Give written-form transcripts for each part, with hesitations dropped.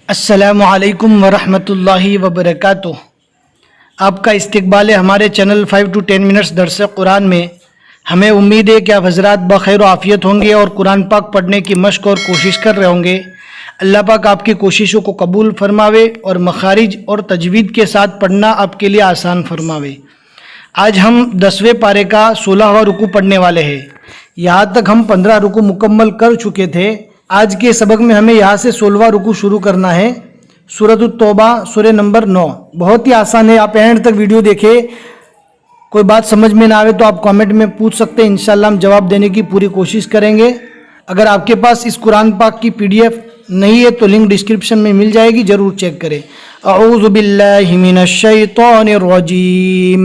السلام علیکم ورحمۃ اللہ وبرکاتہ۔ آپ کا استقبال ہے ہمارے چینل 5 to 10 منٹس درس قرآن میں۔ ہمیں امید ہے کہ آپ حضرات بخیر و عافیت ہوں گے اور قرآن پاک پڑھنے کی مشق اور کوشش کر رہے ہوں گے۔ اللہ پاک آپ کی کوششوں کو قبول فرماوے اور مخارج اور تجوید کے ساتھ پڑھنا آپ کے لیے آسان فرماوے۔ آج ہم 10ویں پارے کا 16واں رکوع پڑھنے والے ہیں۔ یہاں تک ہم 15 رکوع مکمل کر چکے تھے۔ آج کے سبق میں ہمیں یہاں سے 16واں رکوع شروع کرنا ہے۔ سورۃ التوبہ سورہ نمبر 9، بہت ہی آسان ہے۔ آپ اینڈ تک ویڈیو دیکھیں، کوئی بات سمجھ میں نہ آئے تو آپ کامنٹ میں پوچھ سکتے ہیں، انشاءاللہ ہم جواب دینے کی پوری کوشش کریں گے۔ اگر آپ کے پاس اس قرآن پاک کی PDF نہیں ہے تو لنک ڈسکرپشن میں مل جائے گی، ضرور چیک کریں۔ اعوذ باللہ من الشیطان الرجیم،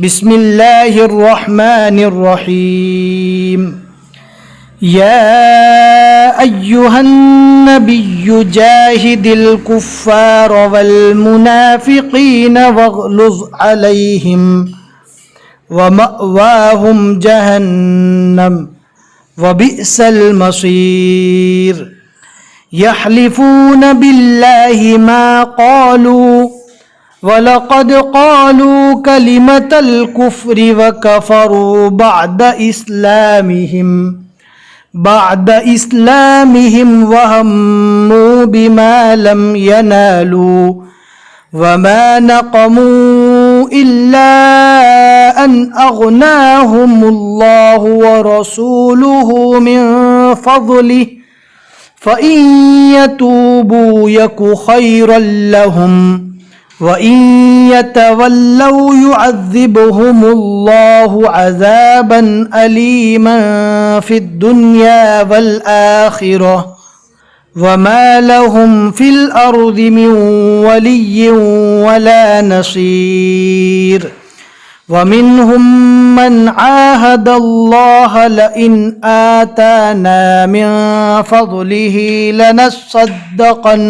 بسم اللہ الرحمن الرحیم۔ يا أيها النبي جاهد الكفار والمنافقين واغلظ عليهم ومأواهم جهنم وبئس المصير۔ يحلفون بالله ما قالوا وَلَقَدْ قَالُوا كَلِمَةَ الْكُفْرِ وَكَفَرُوا بعد إسلامهم وهموا بما لم ينالوا وما نقموا إلا أن أغناهم الله ورسوله من فضله فإن يتوبوا يك خيرا لهم وَإِن يَتَوَلَّوْا يُعَذِّبْهُمُ اللَّهُ عَذَابًا أَلِيمًا فِي الدُّنْيَا وَالْآخِرَةِ وَمَا لَهُمْ فِي الْأَرْضِ مِنْ وَلِيٍّ وَلَا نَصِيرٍ۔ وَمِنْهُمْ مَنْ عَاهَدَ اللَّهَ لَئِنْ آتَانَا مِنْ فَضْلِهِ لَنَصَّدَّقَنَّ۔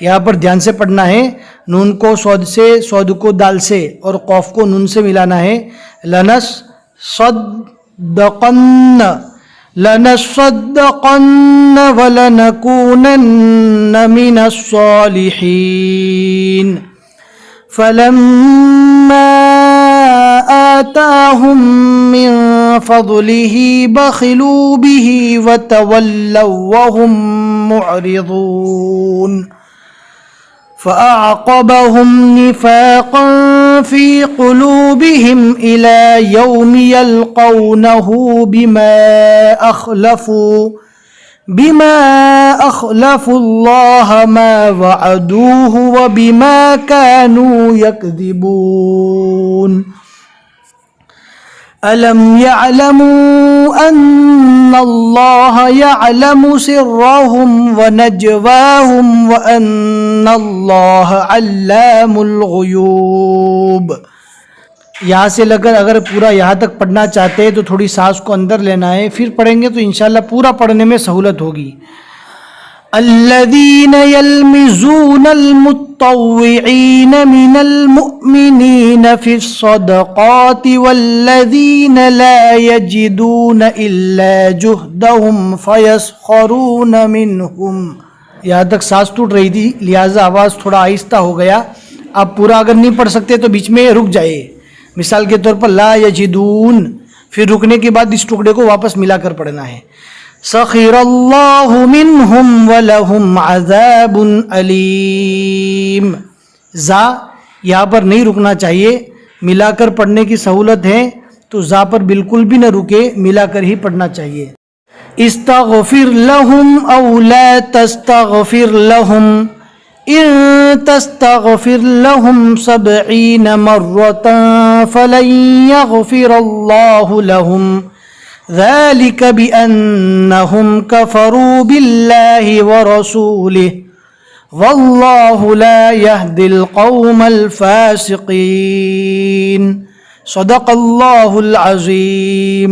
یہاں پر دھیان سے پڑھنا ہے، نون کو صاد سے، صاد کو دال سے اور قاف کو نون سے ملانا ہے۔ لنصدقن ولنکونن من الصالحین۔ فلما آتاهم من فضله بخلوا به وتولوا وهم معرضون۔ فأعقبهم نفاقا في قلوبهم إلى يوم يلقونه بما أخلفوا الله ما وعدوه وبما كانوا يكذبون۔ ألم يعلموا أن الله يعلم سرهم ونجواهم وأن الله علام الغيوب۔ یہاں سے لے کر اگر پورا یہاں تک پڑھنا چاہتے ہیں تو تھوڑی سانس کو اندر لینا ہے، پھر پڑھیں گے تو انشاءاللہ پورا پڑھنے میں سہولت ہوگی۔ الذين يلمزون المطوعين من المؤمنين في الصدقات والذين لا يجدون إلا جهدهم فيسخرون منهم۔ یہاں تک سانس ٹوٹ رہی تھی لہٰذا آواز تھوڑا آہستہ ہو گیا۔ آپ پورا اگر نہیں پڑھ سکتے تو بیچ میں رک جائے، مثال کے طور پر لا یجدون، پھر رکنے کے بعد اس ٹکڑے کو واپس ملا کر پڑھنا ہے۔ سخر اللہ منہم ولہم عذاب علیم۔ زا یہاں پر نہیں رکنا چاہیے، ملا کر پڑھنے کی سہولت ہے تو زا پر بالکل بھی نہ رکے، ملا کر ہی پڑھنا چاہیے۔ استغفر لہم او لا تستغفر لہم ان تستغفر لہم 70 مرة فلن يغفر اللہ لہم ذلك بأنهم كفروا بالله ورسوله والله لا يهدي القوم الفاسقين۔ صدق اللہ العظیم۔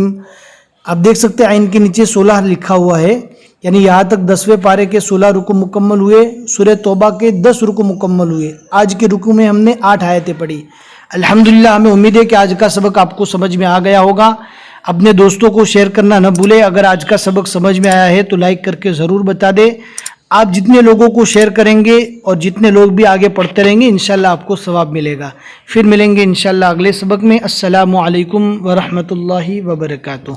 آپ دیکھ سکتے ہیں عین کے نیچے 16 لکھا ہوا ہے، یعنی یہاں تک 10ویں پارے کے 16 رکوع مکمل ہوئے، سورہ توبہ کے 10 رکوع مکمل ہوئے۔ آج کے رکوع میں ہم نے 8 آیتیں پڑھی۔ الحمدللہ ہمیں امید ہے کہ آج کا سبق آپ کو سمجھ میں آ گیا ہوگا۔ اپنے دوستوں کو شیئر کرنا نہ بھولے۔ اگر آج کا سبق سمجھ میں آیا ہے تو لائک کر کے ضرور بتا دے۔ آپ جتنے لوگوں کو شیئر کریں گے اور جتنے لوگ بھی آگے پڑھتے رہیں گے انشاءاللہ آپ کو ثواب ملے گا. پھر ملیں گے انشاءاللہ اگلے سبق میں. السلام علیکم ورحمۃ اللہ وبرکاتہ.